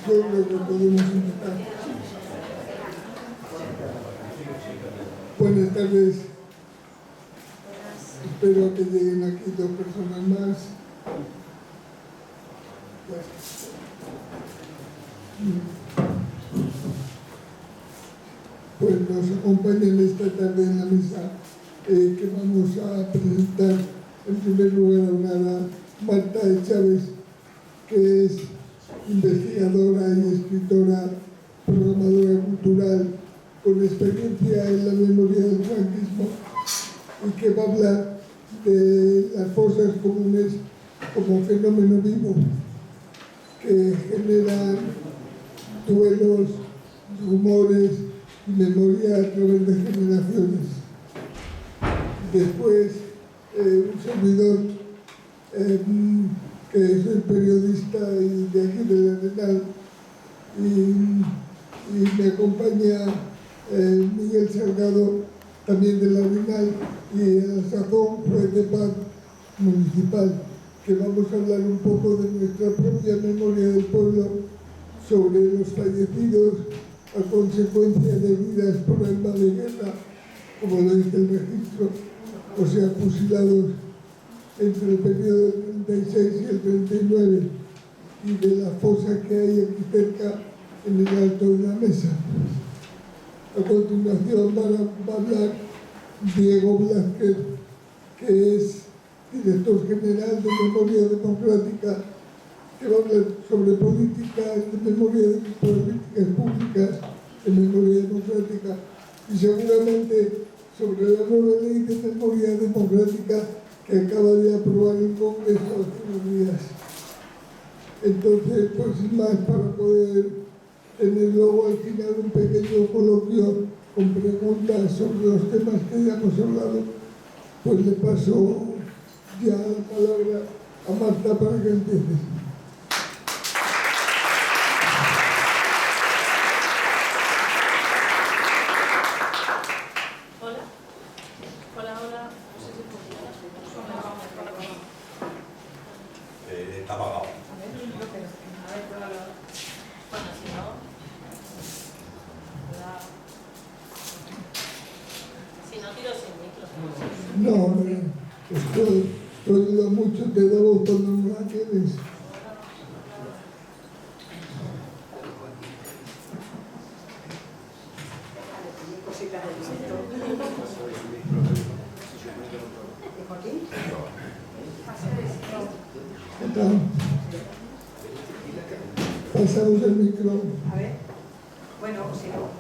yo creo que podemos empezar. Buenas tardes. Espero que lleguen aquí 2 personas más. Pues nos acompañan esta tarde en la mesa que vamos a presentar en primer lugar a una Marta de Chávez, que es investigadora y escritora, programadora cultural con experiencia en la memoria del franquismo y que va a hablar de las fosas comunes como fenómeno vivo que generan duelos, rumores y memoria a través de generaciones. Después, un servidor que es el periodista y de aquí del Arenal, y me acompaña Miguel Salgado, también del Arenal, y el sazón juez de paz municipal, que vamos a hablar un poco de nuestra propia memoria del pueblo sobre los fallecidos a consecuencia de heridas por arma de guerra, como lo dice el registro, o sea, fusilados entre el periodo del 36 y el 39, y de la fosa que hay aquí cerca en el Alto de la Mesa. A continuación va a hablar Diego Blázquez, que es director general de Memoria Democrática, que va a hablar sobre políticas de memoria de políticas públicas de memoria democrática y seguramente sobre la nueva ley de memoria democrática que acaba de aprobar el Congreso hace unos días. Entonces, pues sin más, para poder tener luego al final un pequeño coloquio con preguntas sobre los temas que ya hemos hablado, pues le paso ya la palabra a Marta para que empiece. Está apagado. Si no tiro sin micro. No, esto te ayuda mucho, te da voz cuando no la tienes. Pasamos el micro. A ver. Bueno, o si no,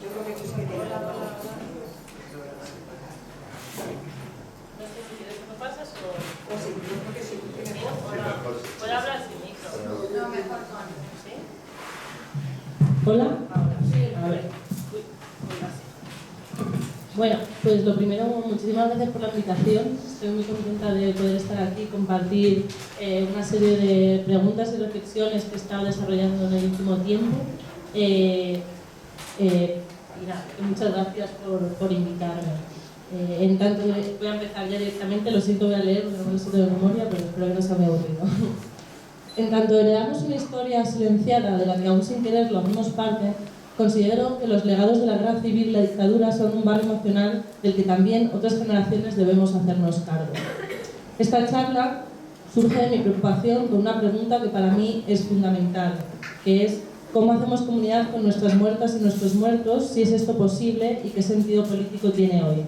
yo creo que sí que tiene la palabra. No sé si quieres que me pasas o... O sí, yo creo que sí, que mejor. Puedo hablar sin micro. No, mejor con. ¿Sí? ¿Hola? Ahora. Sí. A ver. Uy, así. Bueno, pues lo primero, muchísimas gracias por la invitación. Estoy muy contenta de poder estar aquí y compartir una serie de preguntas y reflexiones que he estado desarrollando en el último tiempo. Y nada, muchas gracias por invitarme. En tanto, voy a empezar ya directamente, lo siento, voy a leer, porque no lo siento de memoria, pero espero que no se me aburrido. En tanto heredamos una historia silenciada de la que aún sin quererlo hacemos parte, considero que los legados de la guerra civil y la dictadura son un barro emocional del que también otras generaciones debemos hacernos cargo. Esta charla surge de mi preocupación con una pregunta que para mí es fundamental, que es ¿cómo hacemos comunidad con nuestras muertas y nuestros muertos, si es esto posible y qué sentido político tiene hoy?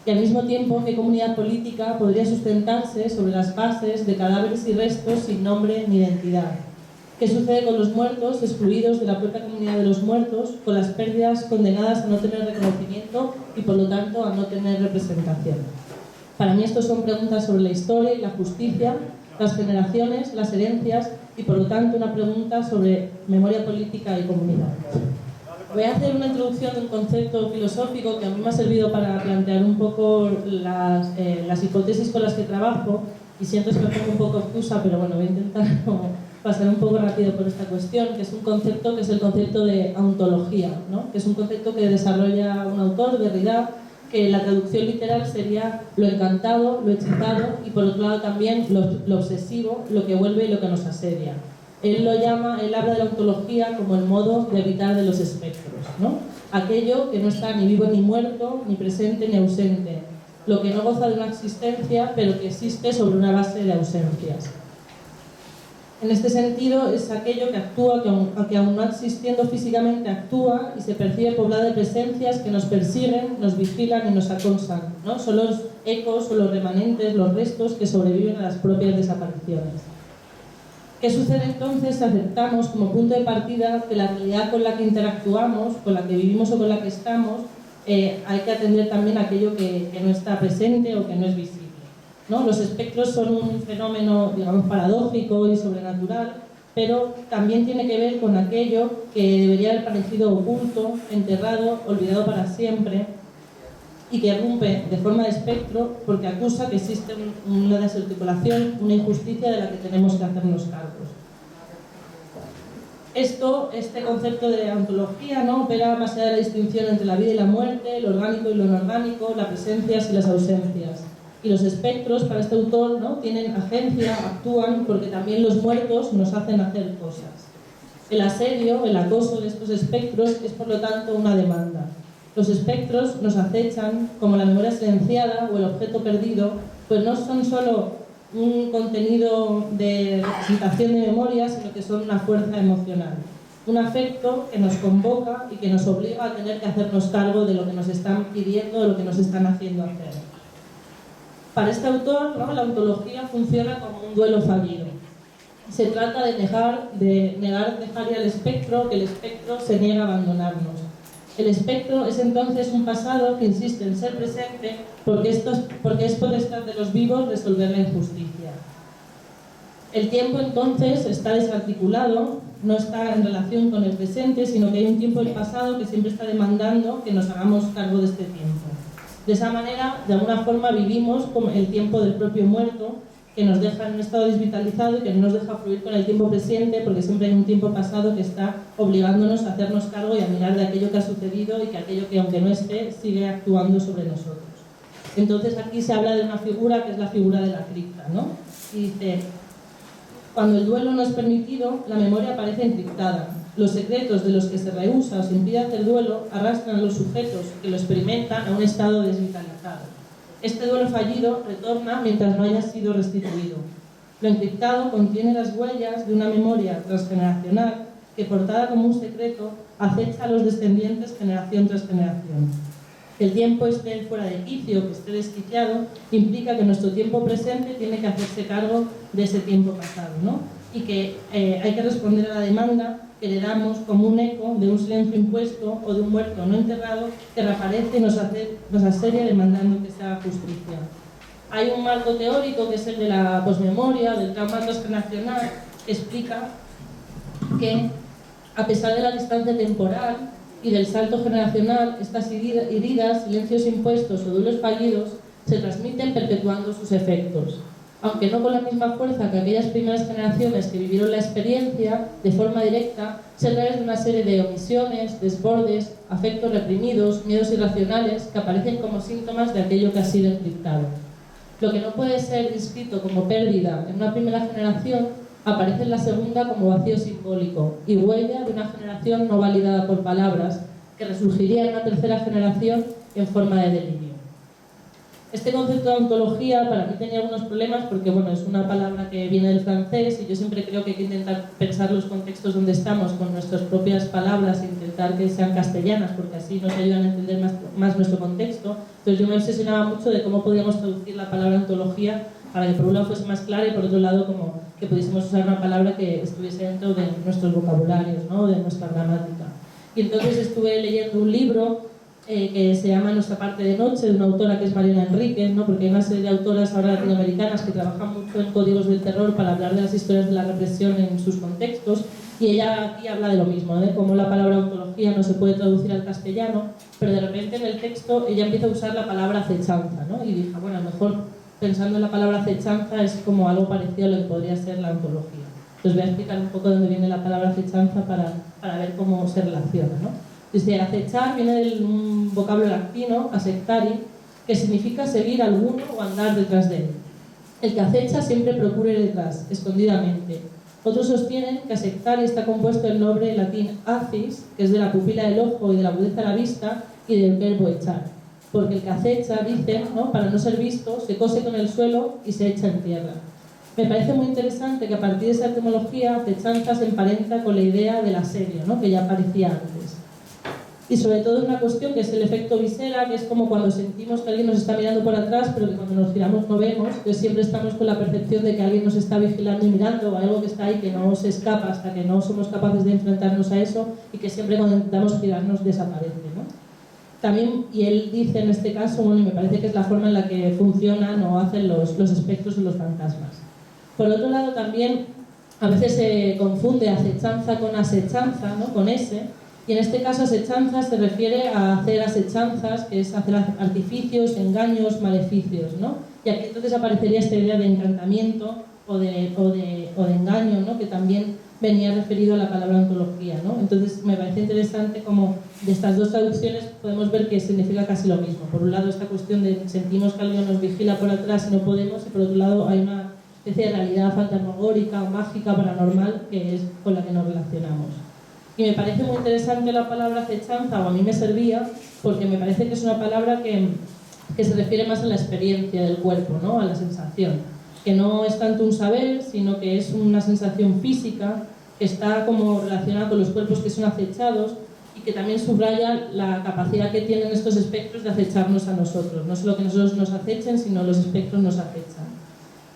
Y al mismo tiempo, ¿qué comunidad política podría sustentarse sobre las bases de cadáveres y restos sin nombre ni identidad? ¿Qué sucede con los muertos excluidos de la propia comunidad de los muertos, con las pérdidas condenadas a no tener reconocimiento y por lo tanto a no tener representación? Para mí estos son preguntas sobre la historia y la justicia, las generaciones, las herencias y por lo tanto una pregunta sobre memoria política y comunidad. Voy a hacer una introducción de un concepto filosófico que a mí me ha servido para plantear un poco las hipótesis con las que trabajo y siento que me pongo un poco obtusa, pero bueno, voy a intentar como pasar un poco rápido por esta cuestión, que es un concepto que es el concepto de ontología, ¿no? Que es un concepto que desarrolla un autor, Derrida, que la traducción literal sería lo encantado, lo hechizado y por otro lado también lo obsesivo, lo que vuelve y lo que nos asedia. Él habla de la ontología como el modo de habitar de los espectros, ¿no? Aquello que no está ni vivo ni muerto, ni presente ni ausente, lo que no goza de una existencia, pero que existe sobre una base de ausencias. En este sentido, es aquello que actúa, que aun no existiendo físicamente, actúa y se percibe poblado de presencias que nos persiguen, nos vigilan y nos acosan, ¿no? Son los ecos o los remanentes, los restos que sobreviven a las propias desapariciones. ¿Qué sucede entonces si aceptamos como punto de partida que la realidad con la que interactuamos, con la que vivimos o con la que estamos, hay que atender también aquello que no está presente o que no es visible, ¿no? Los espectros son un fenómeno, digamos, paradójico y sobrenatural, pero también tiene que ver con aquello que debería haber parecido oculto, enterrado, olvidado para siempre, y que irrumpe de forma de espectro porque acusa que existe una desarticulación, una injusticia de la que tenemos que hacernos cargos. Este concepto de ontología, ¿no?, opera más allá de la distinción entre la vida y la muerte, lo orgánico y lo inorgánico, las presencias y las ausencias. Y los espectros, para este autor, ¿no?, tienen agencia, actúan, porque también los muertos nos hacen hacer cosas. El asedio, el acoso de estos espectros es, por lo tanto, una demanda. Los espectros nos acechan como la memoria silenciada o el objeto perdido, pues no son solo un contenido de representación de memoria, sino que son una fuerza emocional. Un afecto que nos convoca y que nos obliga a tener que hacernos cargo de lo que nos están pidiendo, de lo que nos están haciendo hacer. Para este autor, ¿no?, la ontología funciona como un duelo fallido. Se trata de dejar ir al espectro, que el espectro se niega a abandonarnos. El espectro es entonces un pasado que insiste en ser presente porque es potestad de los vivos resolver la injusticia. El tiempo entonces está desarticulado, no está en relación con el presente, sino que hay un tiempo del pasado que siempre está demandando que nos hagamos cargo de este tiempo. De esa manera, de alguna forma, vivimos como el tiempo del propio muerto, que nos deja en un estado desvitalizado y que no nos deja fluir con el tiempo presente, porque siempre hay un tiempo pasado que está obligándonos a hacernos cargo y a mirar de aquello que ha sucedido y que aquello que, aunque no esté, sigue actuando sobre nosotros. Entonces aquí se habla de una figura que es la figura de la cripta, ¿no? Y dice: cuando el duelo no es permitido, la memoria aparece encriptada. Los secretos de los que se rehúsa o se impide hacer duelo arrastran a los sujetos que lo experimentan a un estado desvitalizado. Este duelo fallido retorna mientras no haya sido restituido. Lo encriptado contiene las huellas de una memoria transgeneracional que, portada como un secreto, acecha a los descendientes generación tras generación. Que el tiempo esté fuera de quicio, que esté desquiciado, implica que nuestro tiempo presente tiene que hacerse cargo de ese tiempo pasado, ¿no? Y que hay que responder a la demanda que le damos como un eco de un silencio impuesto o de un muerto no enterrado que reaparece y nos asedia demandando que se haga justicia. Hay un marco teórico que es el de la posmemoria, del trauma transgeneracional, que explica que, a pesar de la distancia temporal y del salto generacional, estas heridas, silencios impuestos o duelos fallidos se transmiten perpetuando sus efectos. Aunque no con la misma fuerza que aquellas primeras generaciones que vivieron la experiencia de forma directa, se a través de una serie de omisiones, desbordes, afectos reprimidos, miedos irracionales que aparecen como síntomas de aquello que ha sido encriptado. Lo que no puede ser inscrito como pérdida en una primera generación aparece en la segunda como vacío simbólico y huella de una generación no validada por palabras que resurgiría en una tercera generación en forma de delirio. Este concepto de ontología para mí tenía algunos problemas porque, bueno, es una palabra que viene del francés y yo siempre creo que hay que intentar pensar los contextos donde estamos con nuestras propias palabras e intentar que sean castellanas porque así nos ayudan a entender más nuestro contexto. Entonces yo me obsesionaba mucho de cómo podíamos traducir la palabra ontología para que por un lado fuese más clara y por otro lado como que pudiésemos usar una palabra que estuviese dentro de nuestros vocabularios, ¿no?, de nuestra gramática. Y entonces estuve leyendo un libro que se llama Nuestra parte de noche, de una autora que es Mariana Enríquez, ¿no?, porque hay una serie de autoras ahora latinoamericanas que trabajan mucho en códigos del terror para hablar de las historias de la represión en sus contextos, y ella aquí habla de lo mismo, de cómo la palabra ontología no se puede traducir al castellano, pero de repente en el texto ella empieza a usar la palabra acechanza, ¿no?, y dije, bueno, a lo mejor pensando en la palabra acechanza es como algo parecido a lo que podría ser la ontología. Entonces voy a explicar un poco de dónde viene la palabra acechanza para ver cómo se relaciona, ¿no? Desde acechar viene del vocablo latino, asectari, que significa seguir a alguno o andar detrás de él. El que acecha siempre procura ir detrás, escondidamente. Otros sostienen que asectari está compuesto del nombre latín acis, que es de la pupila del ojo y de la agudeza de la vista, y del verbo echar. Porque el que acecha, dicen, ¿no?, para no ser visto, se cose con el suelo y se echa en tierra. Me parece muy interesante que a partir de esa etimología, acechanza se emparenta con la idea del asedio, ¿no?, que ya aparecía antes. Y sobre todo una cuestión que es el efecto visera, que es como cuando sentimos que alguien nos está mirando por atrás, pero que cuando nos giramos no vemos, que siempre estamos con la percepción de que alguien nos está vigilando y mirando, o algo que está ahí que no se escapa hasta que no somos capaces de enfrentarnos a eso, y que siempre cuando intentamos girarnos desaparece, ¿no? También, y él dice en este caso, bueno, y me parece que es la forma en la que funcionan o hacen los espectros o los fantasmas. Por otro lado, también a veces se confunde acechanza con asechanza, ¿no?, con S, y en este caso asechanza se refiere a hacer asechanzas, que es hacer artificios, engaños, maleficios, ¿no? Y aquí entonces aparecería esta idea de encantamiento o de engaño, ¿no?, que también venía referido a la palabra ontología, ¿no? Entonces me parece interesante como de estas dos traducciones podemos ver que significa casi lo mismo. Por un lado esta cuestión de sentimos que alguien nos vigila por atrás y no podemos, y por otro lado hay una especie de realidad fantasmagórica o mágica, paranormal, que es con la que nos relacionamos. Y me parece muy interesante la palabra acechanza, o a mí me servía, porque me parece que es una palabra que se refiere más a la experiencia del cuerpo, ¿no?, a la sensación. Que no es tanto un saber, sino que es una sensación física, que está como relacionada con los cuerpos que son acechados, y que también subraya la capacidad que tienen estos espectros de acecharnos a nosotros. No solo que nosotros nos acechen, sino los espectros nos acechan.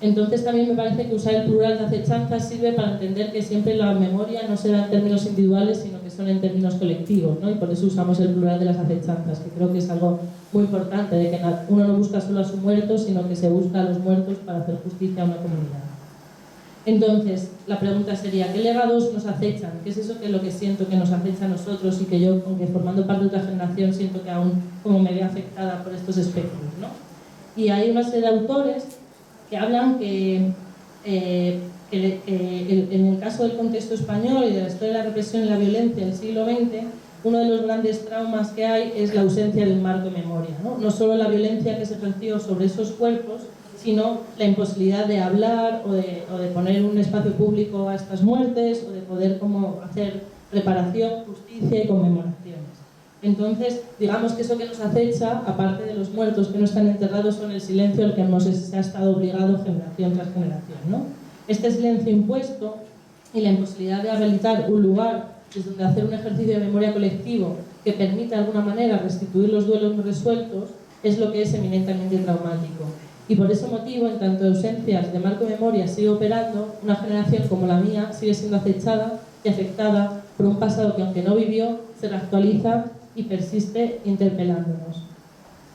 Entonces también me parece que usar el plural de acechanza sirve para entender que siempre la memoria no se da en términos individuales, sino que son en términos colectivos, ¿no? Y por eso usamos el plural de las acechanzas, que creo que es algo muy importante, de que uno no busca solo a su muerto, sino que se busca a los muertos para hacer justicia a una comunidad. Entonces, la pregunta sería, ¿qué legados nos acechan? ¿Qué es eso que es lo que siento que nos acecha a nosotros y que yo, aunque formando parte de otra generación, siento que aún como me veo afectada por estos espectros, ¿no? Y hay una serie de autores que hablan que en el caso del contexto español y de la historia de la represión y la violencia del siglo XX, uno de los grandes traumas que hay es la ausencia de un marco de memoria, ¿no? No solo la violencia que se ejerció sobre esos cuerpos, sino la imposibilidad de hablar o de poner un espacio público a estas muertes, o de poder como hacer reparación, justicia y conmemoraciones. Entonces, digamos que eso que nos acecha, aparte de los muertos que no están enterrados, son el silencio al que se ha estado obligado generación tras generación, ¿no? Este silencio impuesto y la imposibilidad de habilitar un lugar desde donde hacer un ejercicio de memoria colectivo que permita de alguna manera restituir los duelos no resueltos es lo que es eminentemente traumático. Y por ese motivo, en tanto ausencias de marco de memoria sigue operando, una generación como la mía sigue siendo acechada y afectada por un pasado que, aunque no vivió, se reactualiza y persiste interpelándonos.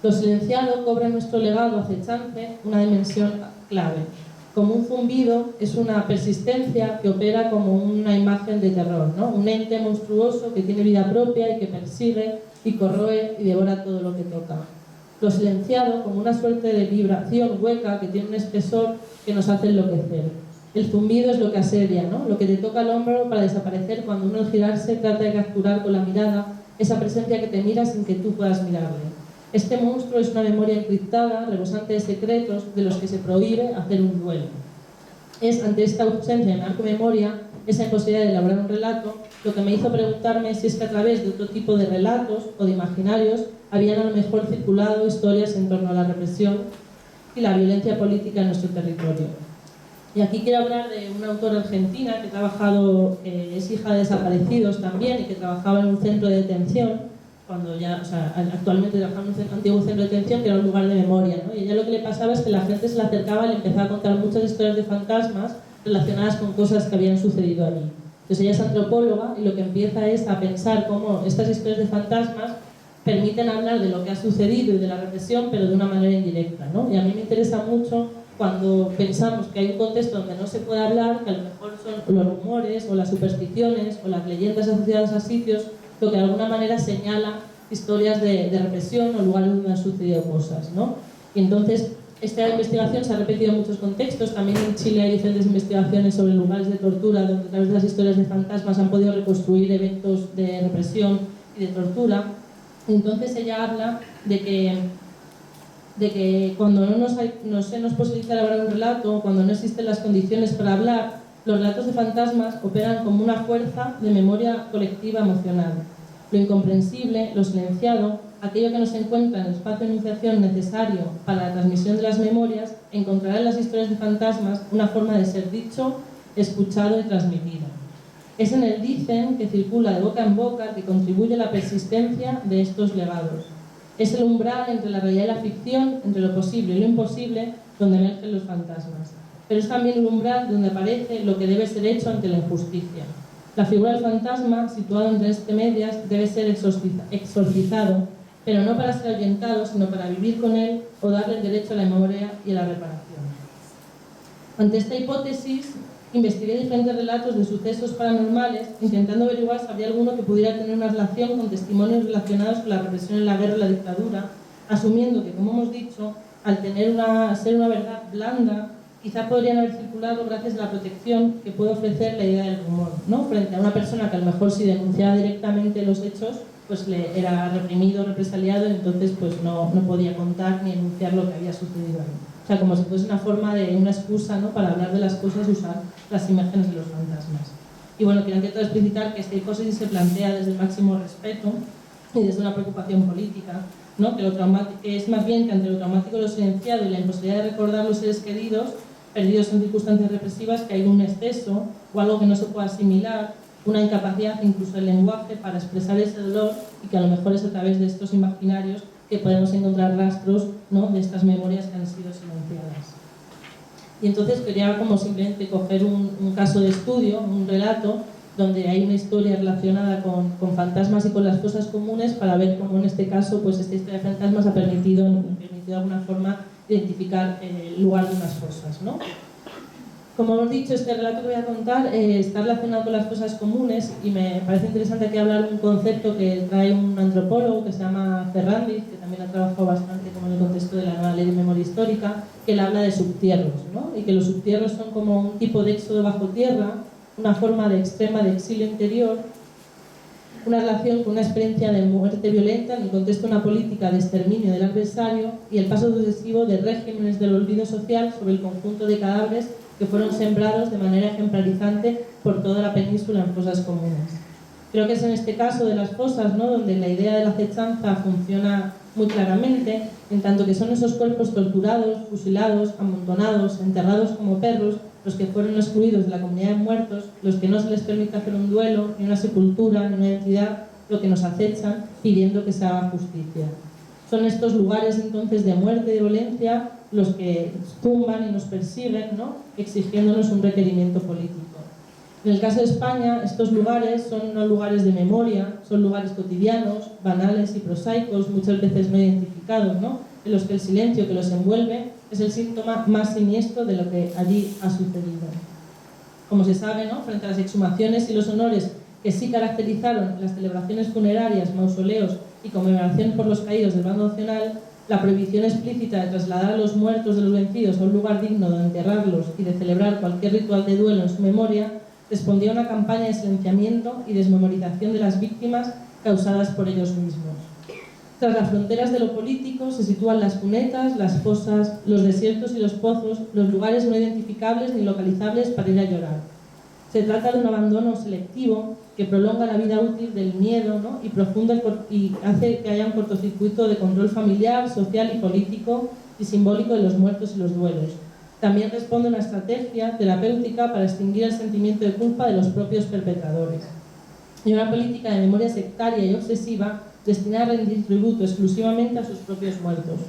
Lo silenciado cobra en nuestro legado acechante una dimensión clave. Como un zumbido, es una persistencia que opera como una imagen de terror, ¿no? Un ente monstruoso que tiene vida propia y que persigue y corroe y devora todo lo que toca. Lo silenciado como una suerte de vibración hueca que tiene un espesor que nos hace enloquecer. El zumbido es lo que asedia, ¿no?, lo que te toca el hombro para desaparecer cuando uno al girarse trata de capturar con la mirada esa presencia que te mira sin que tú puedas mirarle. Este monstruo es una memoria encriptada, rebosante de secretos de los que se prohíbe hacer un duelo. Es ante esta ausencia de marco de memoria, esa imposibilidad de elaborar un relato, lo que me hizo preguntarme si es que a través de otro tipo de relatos o de imaginarios habían a lo mejor circulado historias en torno a la represión y la violencia política en nuestro territorio. Y aquí quiero hablar de una autora argentina que ha trabajado, es hija de desaparecidos también, y que trabajaba en un centro de detención, actualmente trabaja en un antiguo centro de detención que era un lugar de memoria, ¿no? Y ella lo que le pasaba es que la gente se le acercaba y le empezaba a contar muchas historias de fantasmas relacionadas con cosas que habían sucedido allí. Entonces ella es antropóloga y lo que empieza es a pensar cómo estas historias de fantasmas permiten hablar de lo que ha sucedido y de la represión, pero de una manera indirecta, ¿no? Y a mí me interesa mucho cuando pensamos que hay un contexto donde no se puede hablar, que a lo mejor son los rumores o las supersticiones o las leyendas asociadas a sitios, lo que de alguna manera señala historias de represión o lugares donde han sucedido cosas, ¿no? Y entonces esta investigación se ha repetido en muchos contextos. También en Chile hay diferentes investigaciones sobre lugares de tortura donde a través de las historias de fantasmas han podido reconstruir eventos de represión y de tortura. Entonces ella habla de que cuando no nos posibilita elaborar un relato, cuando no existen las condiciones para hablar, Los relatos de fantasmas operan como una fuerza de memoria colectiva emocional. Lo incomprensible, lo silenciado, aquello que no se encuentra en el espacio de enunciación necesario para la transmisión de las memorias, encontrará en las historias de fantasmas una forma de ser dicho, escuchado y transmitido. Es en el dicen que circula de boca en boca que contribuye a la persistencia de estos legados. Es el umbral entre la realidad y la ficción, entre lo posible y lo imposible, donde emergen los fantasmas. Pero es también el umbral donde aparece lo que debe ser hecho ante la injusticia. La figura del fantasma, situado entre este medias, debe ser exorcizado, pero no para ser ahuyentado, sino para vivir con él o darle el derecho a la memoria y a la reparación. Ante esta hipótesis, investigué diferentes relatos de sucesos paranormales, intentando averiguar si había alguno que pudiera tener una relación con testimonios relacionados con la represión en la guerra y la dictadura, asumiendo que, como hemos dicho, al ser una verdad blanda, quizá podrían haber circulado gracias a la protección que puede ofrecer la idea del rumor, ¿no? Frente a una persona que a lo mejor si denunciaba directamente los hechos, pues le era reprimido, represaliado, y entonces pues no podía contar ni enunciar lo que había sucedido ahí. O sea, como si fuese una forma de una excusa, ¿no?, para hablar de las cosas y usar las imágenes de los fantasmas. Y bueno, quiero intentar explicitar que esta hipótesis se plantea desde el máximo respeto y desde una preocupación política, ¿no?, que es más bien que ante lo traumático de lo silenciado y la imposibilidad de recordar los seres queridos perdidos en circunstancias represivas, que hay un exceso o algo que no se pueda asimilar, una incapacidad incluso del lenguaje para expresar ese dolor, y que a lo mejor es a través de estos imaginarios que podemos encontrar rastros, ¿no?, de estas memorias que han sido silenciadas. Y entonces quería como simplemente coger un caso de estudio, un relato, donde hay una historia relacionada con fantasmas y con las fosas comunes, para ver cómo en este caso pues esta historia de fantasmas ha permitido de alguna forma identificar el lugar de unas fosas, ¿no? Como hemos dicho, este relato que voy a contar está relacionado con las fosas comunes, y me parece interesante aquí hablar de un concepto que trae un antropólogo que se llama Ferrandiz, que también ha trabajado bastante como en el contexto de la nueva ley de memoria histórica, que él habla de subtierros, ¿no? Y que los subtierros son como un tipo de éxodo bajo tierra, una forma de extrema de exilio interior, una relación con una experiencia de muerte violenta en el contexto de una política de exterminio del adversario, y el paso sucesivo de regímenes del olvido social sobre el conjunto de cadáveres que fueron sembrados de manera ejemplarizante por toda la península en fosas comunes. Creo que es en este caso de las fosas, ¿no?, donde la idea de la acechanza funciona muy claramente, en tanto que son esos cuerpos torturados, fusilados, amontonados, enterrados como perros, los que fueron excluidos de la comunidad de muertos, los que no se les permite hacer un duelo, ni una sepultura, ni una identidad, lo que nos acechan pidiendo que se haga justicia. Son estos lugares entonces de muerte y de violencia los que tumban y nos persiguen, ¿no?, exigiéndonos un requerimiento político. En el caso de España, estos lugares son no lugares de memoria, son lugares cotidianos, banales y prosaicos, muchas veces no identificados, ¿no?, en los que el silencio que los envuelve es el síntoma más siniestro de lo que allí ha sucedido. Como se sabe, ¿no?, frente a las exhumaciones y los honores que sí caracterizaron las celebraciones funerarias, mausoleos y conmemoración por los caídos del bando nacional, la prohibición explícita de trasladar a los muertos de los vencidos a un lugar digno de enterrarlos y de celebrar cualquier ritual de duelo en su memoria respondía a una campaña de silenciamiento y desmemorización de las víctimas causadas por ellos mismos. Tras las fronteras de lo político se sitúan las cunetas, las fosas, los desiertos y los pozos, los lugares no identificables ni localizables para ir a llorar. Se trata de un abandono selectivo que prolonga la vida útil del miedo, ¿no?, y hace que haya un cortocircuito de control familiar, social y político y simbólico de los muertos y los duelos. También responde a una estrategia terapéutica para extinguir el sentimiento de culpa de los propios perpetradores. Y una política de memoria sectaria y obsesiva destinada a rendir tributo exclusivamente a sus propios muertos.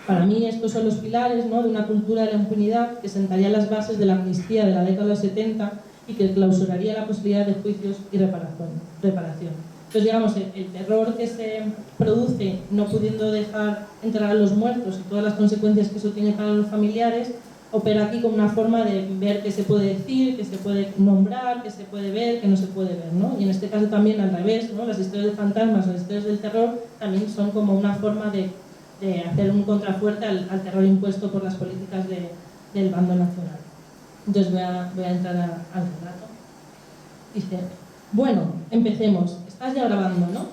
Para mí estos son los pilares, ¿no?, de una cultura de la impunidad que sentaría las bases de la amnistía de la década de los 70 y que clausuraría la posibilidad de juicios y reparación. Entonces, digamos, el terror que se produce no pudiendo dejar enterrar a los muertos y todas las consecuencias que eso tiene para los familiares, opera aquí como una forma de ver qué se puede decir, qué se puede nombrar, qué se puede ver, qué no se puede ver, ¿no? Y en este caso también al revés, ¿no? Las historias de fantasmas o las historias del terror también son como una forma de hacer un contrafuerte al terror impuesto por las políticas del bando nacional. Entonces voy a entrar al relato. Dice, bueno, empecemos. Estás ya grabando, ¿no?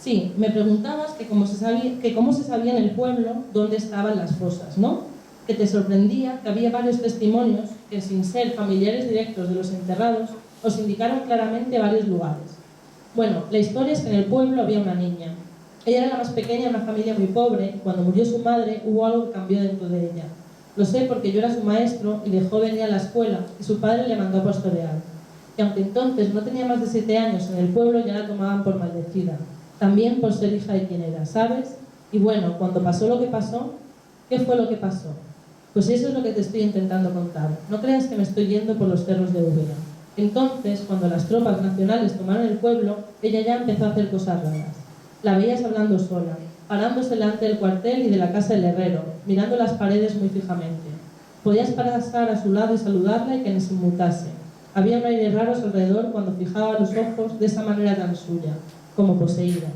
Sí, me preguntabas que cómo se sabía en el pueblo dónde estaban las fosas, ¿no? que te sorprendía que había varios testimonios que, sin ser familiares directos de los enterrados, os indicaron claramente varios lugares. Bueno, la historia es que en el pueblo había una niña. Ella era la más pequeña de una familia muy pobre y cuando murió su madre hubo algo que cambió dentro de ella. Lo sé porque yo era su maestro y de joven iba a la escuela y su padre le mandó a pastorear. Y aunque entonces no tenía más de 7 años en el pueblo, ya la tomaban por maldecida. También por ser hija de quien era, ¿sabes? Y bueno, cuando pasó lo que pasó, ¿qué fue lo que pasó? Pues eso es lo que te estoy intentando contar. No creas que me estoy yendo por los cerros de Úbeda. Entonces, cuando las tropas nacionales tomaron el pueblo, ella ya empezó a hacer cosas raras. La veías hablando sola, parándose delante del cuartel y de la casa del herrero, mirando las paredes muy fijamente. Podías pasar a su lado y saludarla y que ni se inmutase. Había un aire raro a su alrededor cuando fijaba los ojos de esa manera tan suya, como poseída.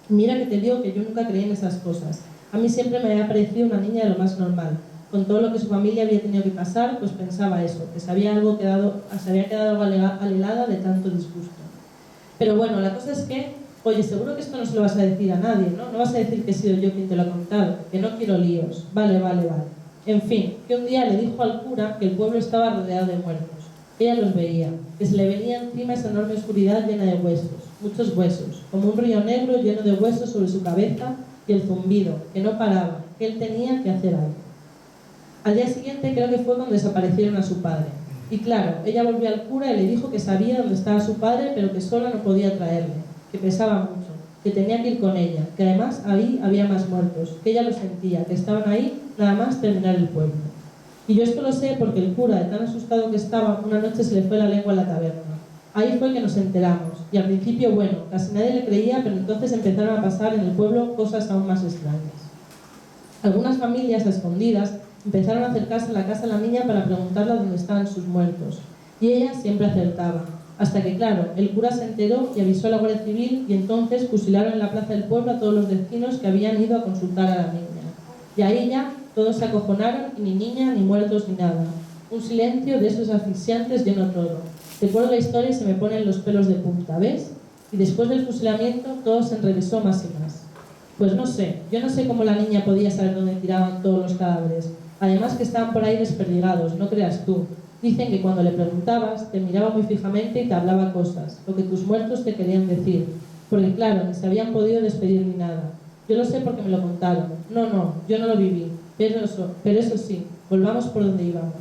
Mira que te digo que yo nunca creí en esas cosas. A mí siempre me había parecido una niña de lo más normal. Con todo lo que su familia había tenido que pasar, pues pensaba eso, que se había quedado algo alelada de tanto disgusto. Pero bueno, la cosa es que, oye, seguro que esto no se lo vas a decir a nadie, ¿no? No vas a decir que he sido yo quien te lo ha contado, que no quiero líos. Vale. En fin, que un día le dijo al cura que el pueblo estaba rodeado de muertos. Ella los veía, que se le venía encima esa enorme oscuridad llena de huesos, muchos huesos, como un río negro lleno de huesos sobre su cabeza y el zumbido, que no paraba, que él tenía que hacer algo. Al día siguiente creo que fue cuando desaparecieron a su padre. Y claro, ella volvió al cura y le dijo que sabía dónde estaba su padre, pero que sola no podía traerle, que pesaba mucho, que tenía que ir con ella, que además ahí había más muertos, que ella lo sentía, que estaban ahí nada más terminar el pueblo. Y yo esto lo sé porque el cura, de tan asustado que estaba, una noche se le fue la lengua a la taberna. Ahí fue que nos enteramos, y al principio, bueno, casi nadie le creía, pero entonces empezaron a pasar en el pueblo cosas aún más extrañas. Algunas familias, a escondidas, empezaron a acercarse a la casa de la niña para preguntarle dónde estaban sus muertos, y ella siempre acertaba, hasta que, claro, el cura se enteró y avisó a la Guardia Civil, y entonces fusilaron en la plaza del pueblo a todos los vecinos que habían ido a consultar a la niña. Y ahí ya todos se acojonaron, y ni niña, ni muertos, ni nada. Un silencio de esos asfixiantes llenó todo. Recuerdo la historia y se me ponen los pelos de punta, ¿ves? Y después del fusilamiento todo se enrevesó más y más. Pues no sé, yo no sé cómo la niña podía saber dónde tiraban todos los cadáveres. Además que estaban por ahí desperdigados, no creas tú. Dicen que cuando le preguntabas, te miraba muy fijamente y te hablaba cosas, lo que tus muertos te querían decir. Porque claro, ni se habían podido despedir ni nada. Yo lo sé porque me lo contaron. No, yo no lo viví. Pero eso sí, volvamos por donde íbamos.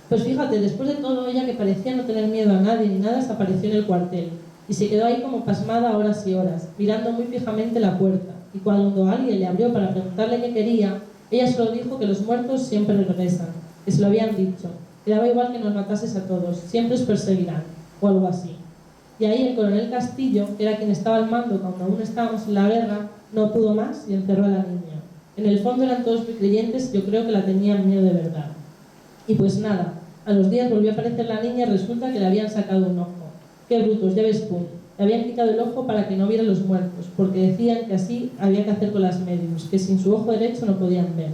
Pues fíjate, después de todo, ella que parecía no tener miedo a nadie ni nada, desapareció en el cuartel. Y se quedó ahí como pasmada horas y horas, mirando muy fijamente la puerta. Y cuando alguien le abrió para preguntarle qué quería, ella solo dijo que los muertos siempre regresan, que se lo habían dicho, que daba igual que nos matases a todos, siempre os perseguirán, o algo así. Y ahí el coronel Castillo, que era quien estaba al mando cuando aún estábamos en la guerra, no pudo más y encerró a la niña. En el fondo eran todos muy creyentes y yo creo que la tenían miedo de verdad. Y pues nada, a los días volvió a aparecer la niña y resulta que le habían sacado un ojo. ¡Qué brutos, ya ves tú! Le habían quitado el ojo para que no viera los muertos, porque decían que así había que hacer con las médiums, que sin su ojo derecho no podían ver.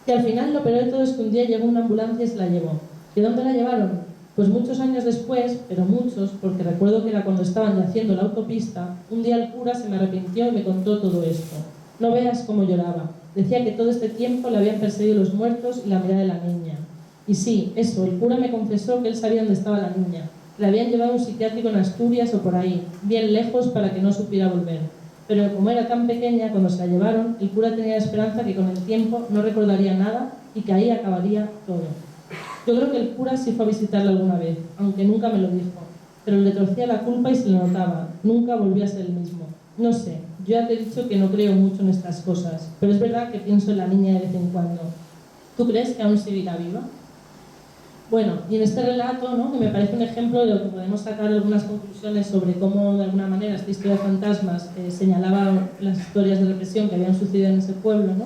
Y al final lo peor de todo es que un día llegó una ambulancia y se la llevó. ¿De dónde la llevaron? Pues muchos años después, pero muchos, porque recuerdo que era cuando estaban haciendo la autopista, un día el cura se me arrepintió y me contó todo esto. No veas cómo lloraba. Decía que todo este tiempo le habían perseguido los muertos y la mirada de la niña. Y sí, eso, el cura me confesó que él sabía dónde estaba la niña. La habían llevado a un psiquiátrico en Asturias o por ahí, bien lejos para que no supiera volver. Pero como era tan pequeña, cuando se la llevaron, el cura tenía la esperanza que con el tiempo no recordaría nada y que ahí acabaría todo. Yo creo que el cura sí fue a visitarla alguna vez, aunque nunca me lo dijo. Pero le torcía la culpa y se le notaba. Nunca volvió a ser el mismo. No sé, yo ya te he dicho que no creo mucho en estas cosas, pero es verdad que pienso en la niña de vez en cuando. ¿Tú crees que aún seguirá viva? Bueno, y en este relato, ¿no?, que me parece un ejemplo de lo que podemos sacar algunas conclusiones sobre cómo, de alguna manera, esta historia de fantasmas señalaba las historias de represión que habían sucedido en ese pueblo, ¿no?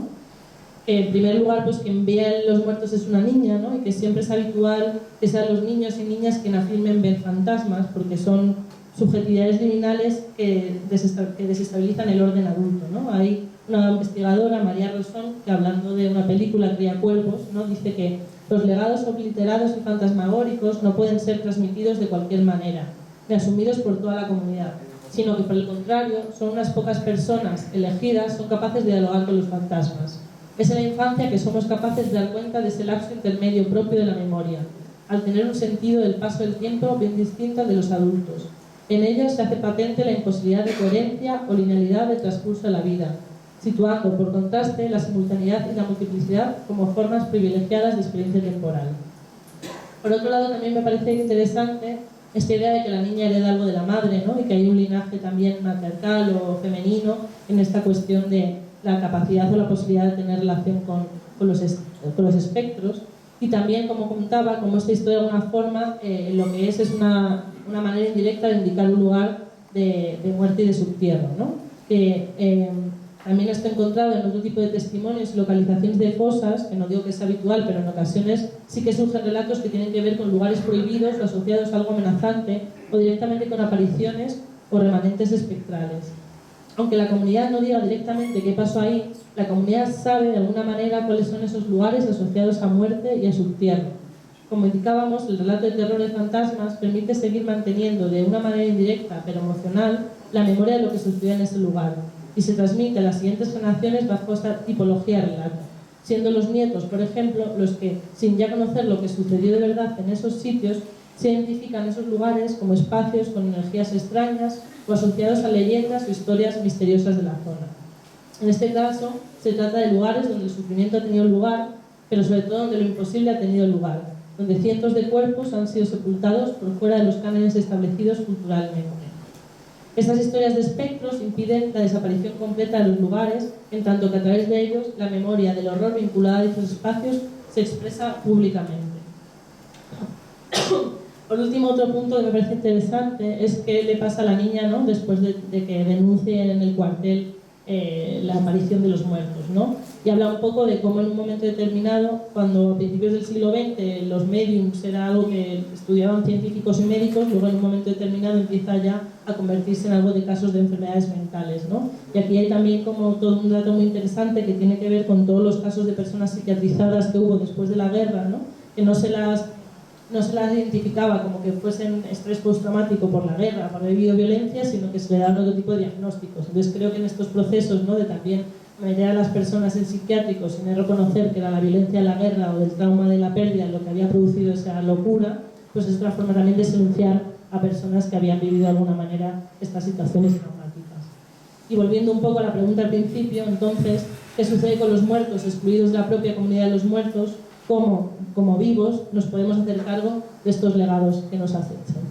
En primer lugar, pues quien ve los muertos es una niña, ¿no? Y que siempre es habitual que sean los niños y niñas quienes afirmen ver fantasmas, porque son subjetividades liminales que desestabilizan el orden adulto, ¿no? Hay una investigadora, María Rosón, que hablando de una película, Cría Cuervos, ¿no?, dice que los legados obliterados y fantasmagóricos no pueden ser transmitidos de cualquier manera, ni asumidos por toda la comunidad, sino que por el contrario, son unas pocas personas elegidas son capaces de dialogar con los fantasmas. Es en la infancia que somos capaces de dar cuenta de ese lapso intermedio propio de la memoria, al tener un sentido del paso del tiempo bien distinto al de los adultos. En ellos se hace patente la imposibilidad de coherencia o linealidad del transcurso de la vida, situando por contraste la simultaneidad y la multiplicidad como formas privilegiadas de experiencia temporal. Por otro lado, también me parece interesante esta idea de que la niña hereda algo de la madre, ¿no? Y que hay un linaje también matriarcal o femenino en esta cuestión de la capacidad o la posibilidad de tener relación con los espectros. Y también, como contaba, como esta historia de alguna forma lo que es una manera indirecta de indicar un lugar de muerte y de subtierro, ¿no? Que también está encontrado en otro tipo de testimonios y localizaciones de fosas, que no digo que es habitual, pero en ocasiones sí que surgen relatos que tienen que ver con lugares prohibidos o asociados a algo amenazante o directamente con apariciones o remanentes espectrales. Aunque la comunidad no diga directamente qué pasó ahí, la comunidad sabe de alguna manera cuáles son esos lugares asociados a muerte y a subtierro. Como indicábamos, el relato de terror de fantasmas permite seguir manteniendo de una manera indirecta pero emocional la memoria de lo que sucedió en ese lugar y se transmite a las siguientes generaciones bajo esta tipología de relato, siendo los nietos, por ejemplo, los que, sin ya conocer lo que sucedió de verdad en esos sitios, se identifican esos lugares como espacios con energías extrañas o asociados a leyendas o historias misteriosas de la zona. En este caso, se trata de lugares donde el sufrimiento ha tenido lugar, pero sobre todo donde lo imposible ha tenido lugar, donde cientos de cuerpos han sido sepultados por fuera de los cánones establecidos culturalmente. Estas historias de espectros impiden la desaparición completa de los lugares, en tanto que a través de ellos la memoria del horror vinculada a dichos espacios se expresa públicamente. Por último, otro punto que me parece interesante es qué le pasa a la niña, ¿no? Después de que denuncie en el cuartel la aparición de los muertos, ¿no? Y habla un poco de cómo en un momento determinado, cuando a principios del siglo XX los médiums era algo que estudiaban científicos y médicos, luego en un momento determinado empieza ya a convertirse en algo de casos de enfermedades mentales, ¿no? Y aquí hay también como todo un dato muy interesante que tiene que ver con todos los casos de personas psiquiatrizadas que hubo después de la guerra, ¿no? Que no se las identificaba como que fuesen estrés postraumático por la guerra, por haber vivido violencia, sino que se le daban otro tipo de diagnósticos. Entonces creo que en estos procesos, ¿no? De también meter a las personas en psiquiátricos sin reconocer que era la violencia de la guerra o del trauma de la pérdida lo que había producido esa locura, pues es otra forma también de silenciar a personas que habían vivido de alguna manera estas situaciones traumáticas. Y volviendo un poco a la pregunta al principio, entonces, ¿qué sucede con los muertos excluidos de la propia comunidad de los muertos? ¿Cómo, como vivos, nos podemos hacer cargo de estos legados que nos acechan?